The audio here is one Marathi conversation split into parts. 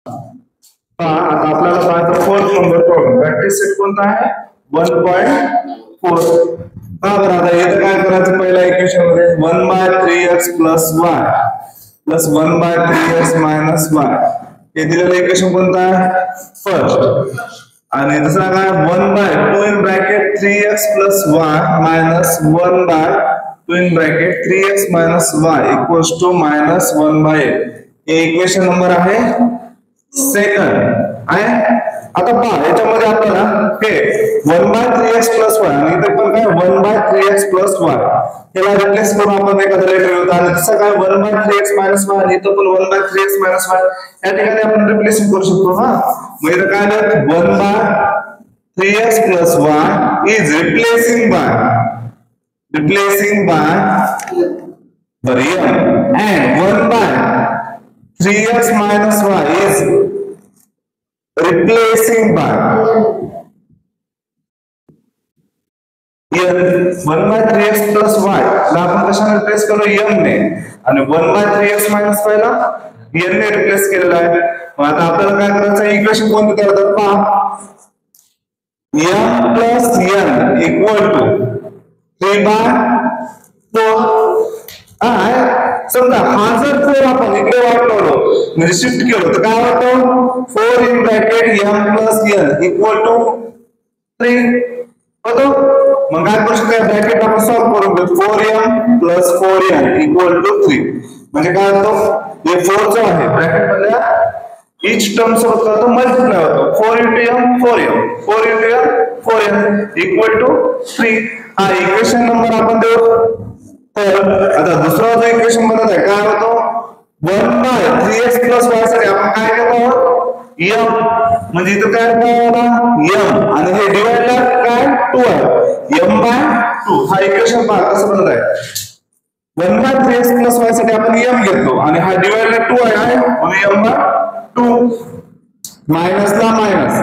आता आपल्याला पाहायचं fourth number problem. Practice set कोणता आहे 1.4. बरं आता इथं काय करायचं पहिल्या इक्वेशन मध्ये 1/3x + y + 1/3x - y हे दिलेलं इक्वेशन कोणतं आहे फर्स्ट. आणि दुसरा काय 1/2 in bracket 3x + y - 1/2 in bracket 3x - y = -1/8. हे इक्वेशन नंबर आहे सेकंड आहे. आता पहा याच्यामध्ये आपल्याला हे 1/3x + y आणि इथे पण काय 1/3x + y याला रिप्लेस करून आपण एखादा लेटर घेऊ. आणि दुसरा काय 1/3x - y आणि इथं पण 1/3x - y या ठिकाणी आपण रिप्लेस करू शकतो. हा मग इथं काय आहे 1/3x + y is replacing by m and 1/3x - y is replacing by n. 1/3x + y ला आपण कशाने रिप्लेस केलं m ने आणि 1/3x - y ला n ने रिप्लेस केलेला आहे. मग आता आपल्याला काय करायचं इक्वेशन कोणतं करतात पहा m + n = 3/4 आहे. समजा हा जर 4 आपण इकडे वाढवलो म्हणजे शिफ्ट केलं तर काय होतं 4 इन ब्रॅकेट m + n = 3 होतो. मग काय करू शकतो ब्रॅकेट आपण सॉल्व करून घेऊ 4m + 4n = 3 म्हणजे काय होतं हे 4 जो आहे ब्रॅकेट मधल्या each टर्म सोबत काय होतं मल्टिप्लाय होतो 4 × m 4m 4 × m 4n = 3. हा इक्वेशन नंबर आपण देऊ. तर आता दुसरा जो इक्वेशन बनत आहे काय होतो 1/3x + y साठी आपण काय करतो m म्हणजे इथं काय करतो m आणि हे डिवाइडला काय 2 आहे m/2. हा इक्वेशन पहा कसं बनत आहे 1/3x + y साठी आपण m घेतलो आणि हा डिवाइडला 2 आहे आणि m/2 मायनसला मायनस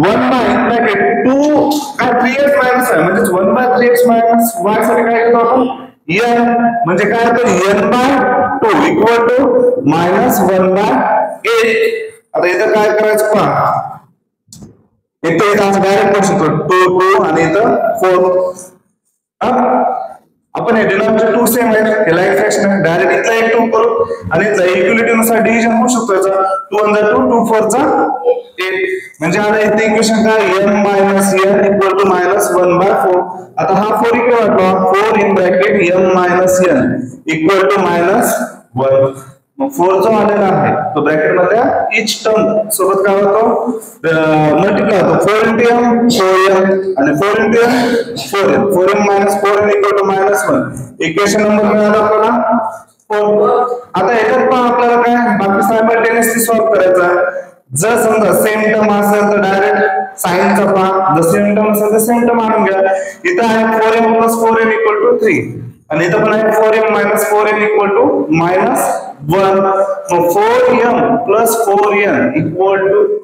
1/2 काय 3x - y म्हणजे 1/3x - y साठी काय घेतो आपण n म्हणजे काय तर n/2 = -1/8. आता इथं काय करायचं पहा इथे डायरेक्ट करू शकतो 2 आणि इथं 4. आपण हे डिनॉमिनेटर 2 सेम आहे याला एक फ्रॅक्शन आहे डायरेक्ट इथला एक 2 करू आणि याचा इक्वालिटी नुसार डिव्हिजन होऊ शकतो. याचा 2 × 2 2 4 = 8 म्हणजे आता इथे इक्वेशन काय m - n = -1/4. आता हा 4 इकडे वाटला 4 इन ब्रॅकेट m - n = -1. मग 4 जो आलेला आहे तो ब्रॅकेट मधल्या each टर्म सोबत काय होतो मल्टिप्लाय होतो 4 × m 4m आणि 4 × n 4m 4m - 4n = -1. Equation number मिळाला आपल्याला 4. आता याच्यात पण आपल्याला काय बाकी सायमल्टेनियसली सॉल्व करायचा. जर समजा सेम टर्म असेल तर डायरेक्ट साइनचा पहा जर सेम टर्म असेल तर सेम टर्म आणून घ्या. इथं आहे 4m + 4n = 3 आणि इथं पण आहे 4m - 4n = -1. मग 4m + 4n =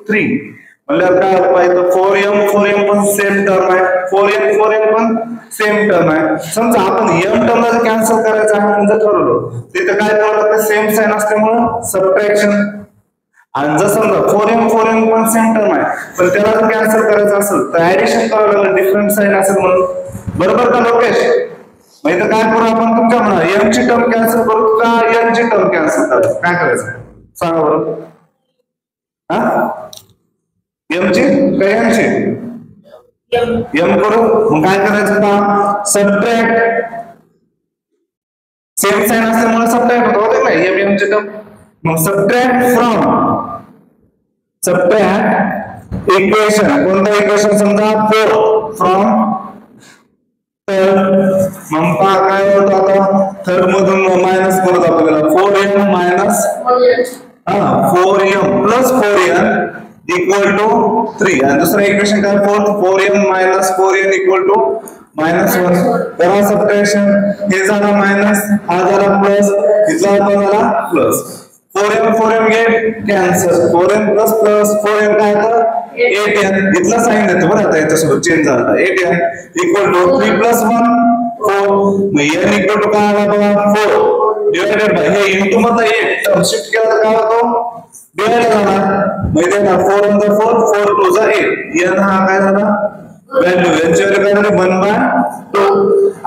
3 म्हणजे काय पाहिजे 4m पण सेम टर्म आहे 4n पण सेम टर्म आहे. समजा आपण m टर्मला जर कॅन्सल करायचं आहे म्हणजे ठरवलं तिथं काय करावं लागतं सेम साइन असल्यामुळे सबट्रॅक्शन. आणि जर समजा 4m पण सेम टर्म आहे पण त्याला जर कॅन्सल करायचं असेल तर ऍडिशन करावं लागेल डिफरंट साइन असेल म्हणून. बरोबर का लोकेश? मग इथं काय करू आपण तुमच्या म्हणा m ची टर्म कॅन्सल करू का n ची टर्म कॅन्सल करू काय करायचं सांगा बरं. m ची का n ची m करू. मग काय करायचं का सबट्रॅक्ट सेम साइन असल्यामुळे सबट्रॅक्ट होतो ना m ची टर्म. मग सबट्रॅक्ट इक्वेशन कोणतं इक्वेशन समजा 4 फ्रॉम थर्ड. मग पहा काय होतं आता थर्ड मधून मायनस करत आपल्याला 4m - 4m + 4n = 3 आणि दुसरं इक्वेशन काय 4m - 4n = -1. तर सबट्रॅक्शन हे झाला मायनस हा झाला प्लस इथला झाला प्लस 4m घे कॅन्सल 4m + 4n काय होतं 8n इथला साइन देतो बरं आता याच्यासोबत चेंज झाला 8n = 3 + 1 4. मग n = काय आला बघा 4 डिवाइडेड बाय हे इंटू मधला 8 टर्म शिफ्ट केला तर काय होतो डिवाइड झाला माहिती ना 4 1 जा 4 4 2 जा 8 n हा काय झाला व्हॅल्यू यांची व्हॅल्यू काय झाली 1/2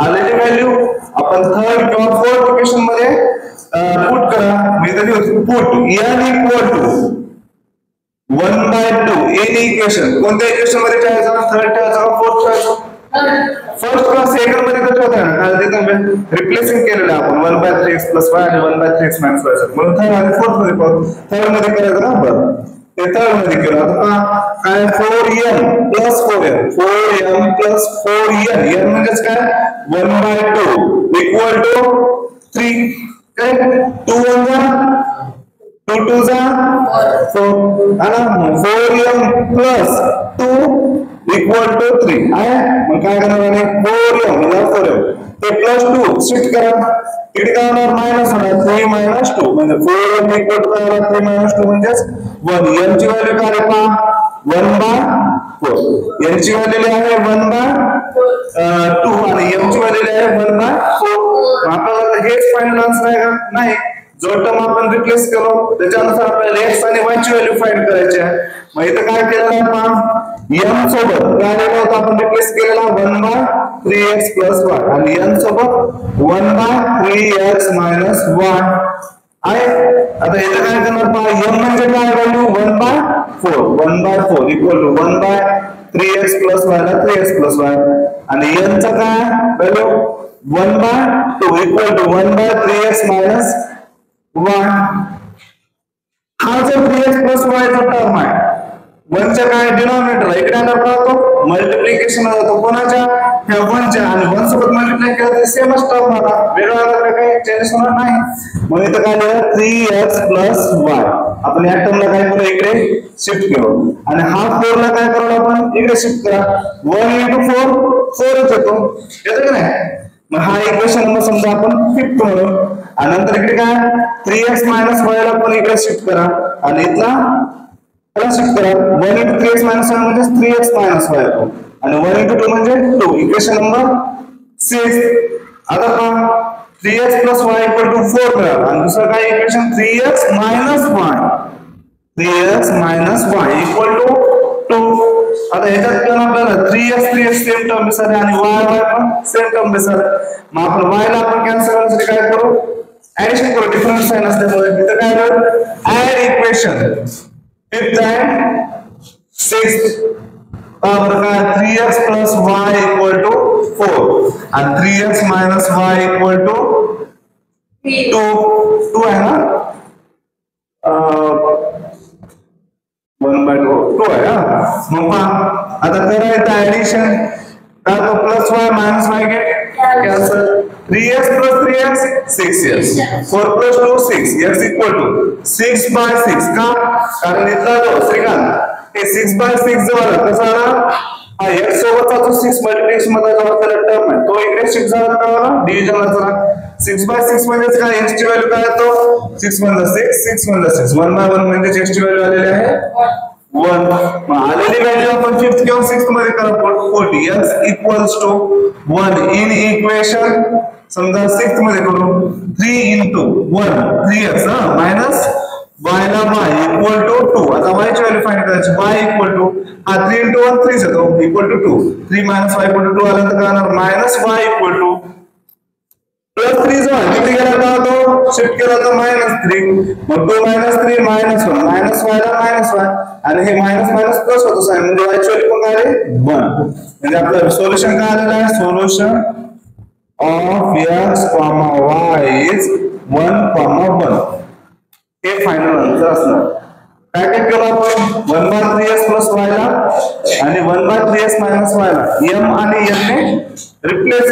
आलेली व्हॅल्यू आपण थर्ड किंवा फोर्थ इक्वेशन मध्ये पुट करा म्हणजे put n equal to 1/2 any equation कोणत्या इक्वेशन मध्ये ठेवायचा थर्ड ठेवायचा का फोर्थ ठेवायचा फर्स्ट किंवा सेकंड मध्ये तर ठेवता ना कारण तिथे रिप्लेसिंग केलेलं आपण 1/3x + y आणि 1/3x - y म्हणून थर्ड आणि फोर्थ मध्ये पाहू थर्ड मध्ये करायचं ना बरं ते थर्ड मध्ये केलं आता काय 4n + 4n 4m + 4n n म्हणजे काय 1/2 इक्वल टू 3 काय 2 1 जा 2 2 जा 4 आणि 4m + 2 इक्वल टू 3 आहे मग काय करणार आहे 4m म्हणजे 4m ते +2 शिफ्ट करा इकडे काय होणार मायनस होणार 3 - 2 म्हणजे 4m इक्वल टू 3 - 2 म्हणजे 1 m ची व्हॅल्यू काय आहे पहा 1/4 n ची व्हॅल्यू आहे 1/2 आणि m ची व्हॅल्यू आहे 1/4 आपल्याला हेच फायनल आन्सर आहे का नाही जो टर्म आपण रिप्लेस केलो त्याच्यानुसार आपल्याला x आणि y ची व्हॅल्यू फाइंड करायची आहे मग इथे काय केलं आहे पहा m सोबत काय आलेलं होतं आपण रिप्लेस केलेला 1/3x + y आणि n सोबत 1/3x - y आहे आता इथे काय करणार पहा m म्हणजे काय value 1/4 equal to 1/3x + y ला 3x + y आणि n चा काय value 1/2 equal to 1/3x - y हा जो 3x + y चा टर्म आहे 1 च्या काय डिनॉमिनेटर इकडे काय करतो मल्टिप्लिकेशन होतो कोणाच्या ह्या 1 च्या आणि 1 सोबत मल्टिप्लाय केलं तर सेमच टर्म होता वेगळा काही चेंज होणार नाही मग इथं काय लिहिलं 3x + y आपण या टर्मला काय करू इकडे शिफ्ट करू आणि हा 4 ला काय करू आपण इकडे शिफ्ट करा 1 * 4 4च येतो की नाही मग हा इक्वेशन नंबर समजा आपण 5th म्हणू आणि नंतर इकडे काय 3x - y ला पण इकडे शिफ्ट करा आणि इथला त्याला शिफ्ट करा 1 * 3x - y म्हणजे 3x - y आणि 1 * 2 म्हणजे 2 इक्वेशन नंबर 6 आता पहा 3x + y = 4 मिळालं आणि दुसरं काय इक्वेशन 3x - y = 2 आता ह्याच्यात पण आपल्याला 3x सेम टर्म दिसत आणि y पण सेम टर्म दिसत मग आपण y ला आपण कॅन्सल करण्यासाठी काय करू ऍडिशन करू डिफरन्स साइन असल्यामुळे इथं काय करू add equation 5th and 6th बरोबर काय 3x + y = 4 आणि 3x - y = 2 आहे ना 1/2 आहे मग पहा आता करायचं ऍडिशन काय तो +y - y cancel 3x + 3x 6x 4 + 2 6 x = 6/6 का कारण इथला जो श्रीकांत हे 6/6 जो आला कसा आला हा x सोबतचा जो 6 मल्टिप्लिकेशन मध्ये जो आपल्याला टर्म आहे तो इकडे शिफ्ट झाला का आला डिव्हिजनला चला 6/6 म्हणजे काय x ची व्हॅल्यू काय येतो 6 * 6 6 * 6 1/1 म्हणजे x ची व्हॅल्यू आलेली आहे 1 मग आलेली व्हॅल्यू आपण 5th किंवा 6th मध्ये करा 40 x = 1 इन इक्वेशन समजा 6th मध्ये करू 3 * 1 3x मायनस y ला y = 2 आता y ची व्हॅल्यू फाइंड करायची y = हा 3 * 1 3 येतो = 2 3 - y = 2 आला तर काय होणार -y = +3 जो आहे किती गेला का तो शिफ्ट केला तर -3 मग 2 - 3 -1 -y ला -y आणि हे मायनस प्लस होतो साइन म्हणजे y ची व्हॅल्यू पण काय आहे 1 म्हणजे आपलं सोल्युशन काय आलेलं आहे solution of x, y is 1, 1 हे फायनल आन्सर असणार काय काय केलं आपण 1/3x + y ला आणि 1/3x - y ला m आणि n ने रिप्लेस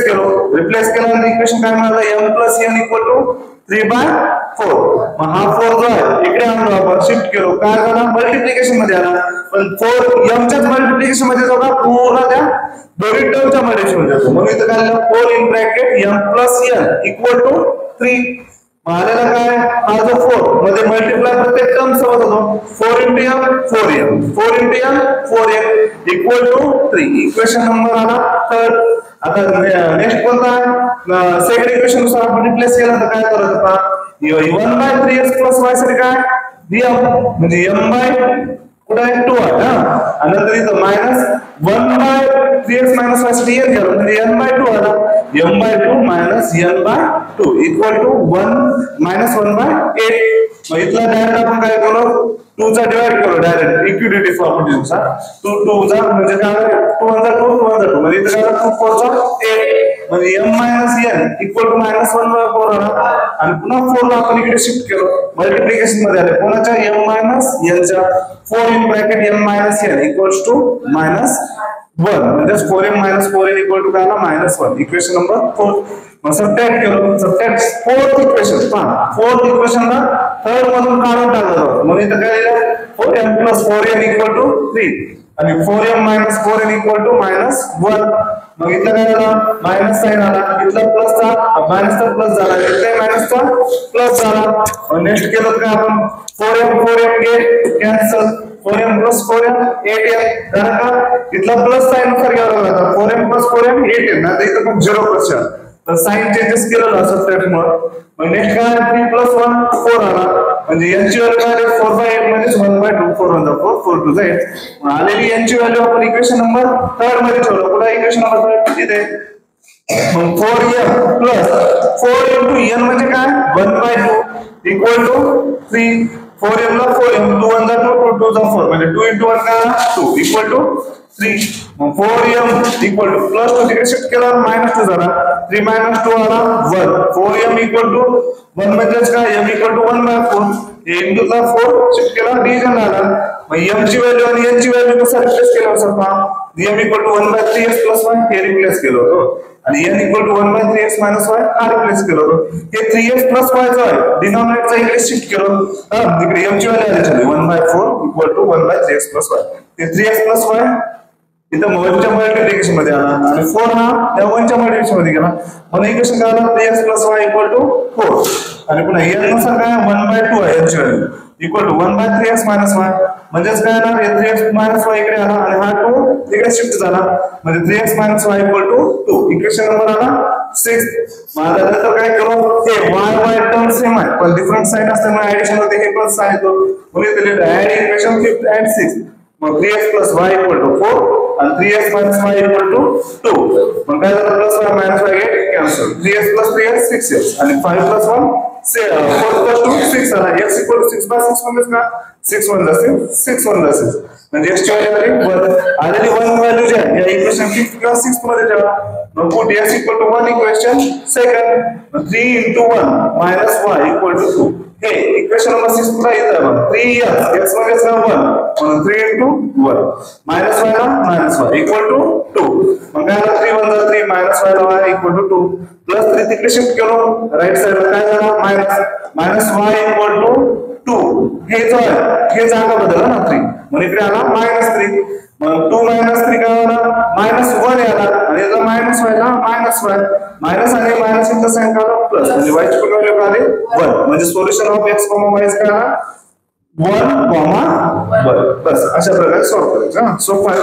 केलं आणि इक्वेशन काय मिळालं m + n = 3/4 मग हा 4 जो आहे इकडे आणलो आपण शिफ्ट केलो काय झाला मल्टिप्लिकेशन मध्ये आला पण 4 m च्याच मल्टिप्लिकेशन मध्ये जातो पूर्ण त्या दोन्ही टर्मच्या मल्टिप्लिकेशन मध्ये जातो मग इथं काय आलं 4 इन ब्रॅकेट m + n = 3 आलेला काय हा जो 4 मध्ये मल्टिप्लाय प्रत्येक टर्म सोबत होतो 4 * m 4m 4 * m 4m = 3 equation number आला थर्ड आता नेक्स्ट कोणता आहे सेकंड इक्वेशन नुसार आपण रिप्लेस केला तर काय करायचं पहा 1/3x + y साठी काय m म्हणजे m बाय कुठे आहे 2 आहे हा आणि नंतर इथं minus 1 by 3x minus y साठी n केलं म्हणजे n बाय 2 आला m by 2 minus n by 2 equal to 1 minus 1 by 8 मग इथला डायरेक्ट आपण काय केलं 2 चा डिवाइड केलो डायरेक्ट इक्विडिटी प्रॉपर्टी नुसार 2 2 चा म्हणजे काय 2 चा 2 2 चा 2 म्हणजे इथं काय 2 4 चा 8 म्हणजे m minus n equal to minus 1 by 4 आला आणि पुन्हा 4 ला आपण इकडे शिफ्ट केलो मल्टिप्लिकेशन मध्ये आले कोणाच्या m मायनस n च्या 4 in bracket m minus n equals to minus 1 म्हणजे 4m minus 4n equal to काय आला मायनस 1 इक्वेशन नंबर 4 मग सबट्रॅक्ट केलं सबट्रॅक्ट फोर्थ इक्वेशन पहा फोर्थ इक्वेशनला थर्ड मधून काढून टाकलं म्हणजे इथं काय आलं 4m plus 4n equal to 3 आणि 4m minus 4n equal to minus 1 मग इथं काय झालं मायनस साइन आला इथला प्लस चा मायनसचा प्लस झाला इथे मायनसचा प्लस झाला नेक्स्ट केलं काय आपण 4m get cancel 4m plus 4m 8m कारण का इथला प्लस साइन नुसार घ्यावा लागला 4m plus 4m 8m ना इथं पण 0% तर साइन चेंजेस केलं ना सबट्रॅक्ट मग नेक्स्ट काय 3 plus 1 4 आला म्हणजे यांची व्हॅल्यू काय 4 बाय 8 म्हणजे 1 बाय 2 4 1 4 4 2 8 आलेली यांची व्हॅल्यू आपण इक्वेशन नंबर 3 मध्ये ठेवलं पुढे इक्वेशन नंबर 3 किती आहे मग 4m प्लस 4 into n म्हणजे काय 1 बाय 2 इक्वल टू 3 4m ला 4m 2 1 ला 2 2 ला 4 म्हणजे 2 into 1 काय 2 इक्वल टू 3 मग 4m इक्वल टू प्लस 2 तिकडे शिफ्ट केला मायनस 2 झाला 3 minus 2 आला 1 4m इक्वल टू 1 म्हणजे काय m equal to 1 by 4 into ला 4 शिफ्ट केला डिव्हिजन आला मग m ची व्हॅल्यू आणि n ची व्हॅल्यू कसं रिप्लेस केलं असं पहा m equal to 1 by 3x plus y हे रिप्लेस केलं होतं आणि n equal to 1 by 3x minus y हा रिप्लेस केलं होतं हे 3x प्लस y जो आहे डिनॉमिनेटरचा इकडे शिफ्ट केलं इकडे m ची व्हॅल्यू आली चली 1 by 4 equal to 1 by 3x plus y हे 3x प्लस y इथं 1 च्या मल्टिप्लिकेशन मध्ये आला आणि 4 हा त्या 1 च्या मल्टिप्लिकेशन मध्ये गेला म्हणून इक्वेशन काय आलं 3x plus y equal to 4 आणि पुन्हा n नुसार काय 1 बाय 2 आहे याची value equal to 1 by 3x minus y म्हणजेच काय ना 3x मायनस y इकडे आला आणि हा 2 इकडे शिफ्ट झाला म्हणजे 3x minus y equal to 2 equation number आला 6 माझा नंतर काय करू हे y टर्म सेम आहे पण डिफरंट साइन असल्यामुळे ऍडिशन मध्ये हे प्लस साइन येतो म्हणून इथे लिहिलं ऍड इक्वेशन 5 अँड 6 मग 3x plus y equal to 4 and 3x minus y equal to 2 मग काय झालं plus y minus y get cancel 3x plus 3x 6x आणि 5 plus 1 4 plus 2 6 आला x equal to 6 by 6 म्हणजे का 6 1 जाईल 6 1 जाईल म्हणजे x ची व्हॅल्यू आलेली 1 व्हॅल्यू जी आहे या इक्वेशन 5 plus 6 मध्ये ठेवा मग put x equal to 1 equation second 3 into 1 minus y equal to 2 हे इक्वेशन नंबर 6 पुन्हा येतं बघा 3x x म्हणजे काय 1 म्हणून 3 into 1 मायनस y ला मायनस y इक्वल टू 2 मग काय झालं 3 1 जा 3 मायनस y ला y इक्वल टू 2 प्लस 3 तिकडे शिफ्ट केलो राइट साइडला काय झालं मायनस y इक्वल टू 2 हे जो आहे हे जागा बदलला ना 3 मग इकडे आला -3 मग 2 - 3 काय आला -1 आला आणि याचा मायनस y ला मायनस y मायनस आणि मायनस चा साइन काढला प्लस म्हणजे y ची व्हॅल्यू काय आली 1 म्हणजे सोल्युशन ऑफ x, y काय आला 1, 1 बस अशा प्रकारे सॉल्व्ह करायचं सोपं आहे